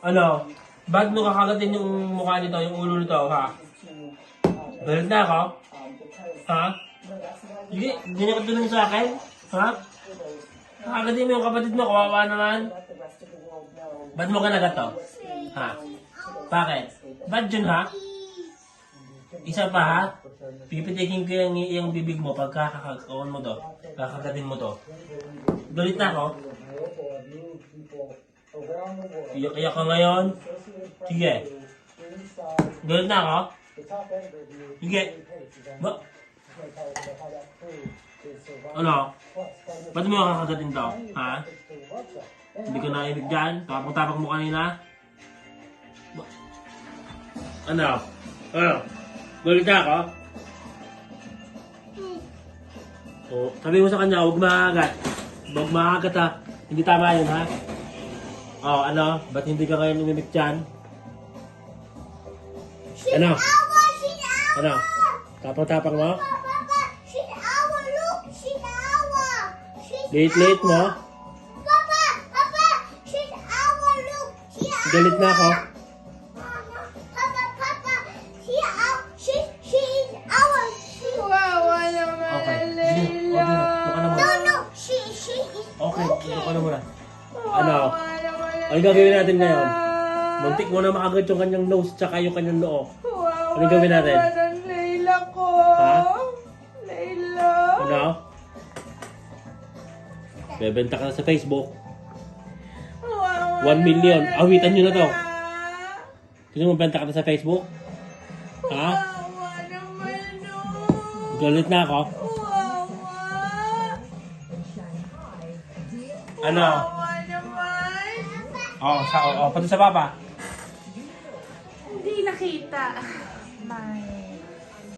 Ano? Ba't mo kakagatin yung mukha nito, yung ulo nito, ha? Galit na ako? Ha? Sige, hindi na ka tulong sa akin? Ha? Kakagatin mo yung kapatid mo, kawawa naman. Ba't mo kanagat to? Ha? Bakit? Ba't yun, ha? Isa pa, ha? Pipitikin ko yung bibig mo pagka kakakaon mo to. Kakagatin mo to. Galit na ako? Iyak-iyak ka ngayon? Sige. Galit na ako? Sige. Ano? Ba't mo kakagatin to? Ha? Hindi ko nainig dyan? Tapang-tapang mo kanina? Ano? Ano? Galit na ako? Oh, sabi mo sa kanya, huwag makagat. Huwag makagat ha. Hindi tama yun ha. Oh, ano? Ba't hindi ka ngayon umimik dyan? Ano? Ano? Tapang-tapang mo? Late mo? Galit na ako? Okay, dito ka na muna. Ano? Ano gagawin natin ngayon? Muntik mo na makagat yung kanyang nose tsaka yung kanyang noo. Ano gawin natin? Layla ko. Ha? Layla. Ano? Bebenta ka na sa Facebook. 1 million. Awitan nyo na to. Gusto mo benta ka na sa Facebook? Ha? Wawa naman no. Galit na ako. Ano? Wawa naman. Pati sa papa. Hindi nakita. May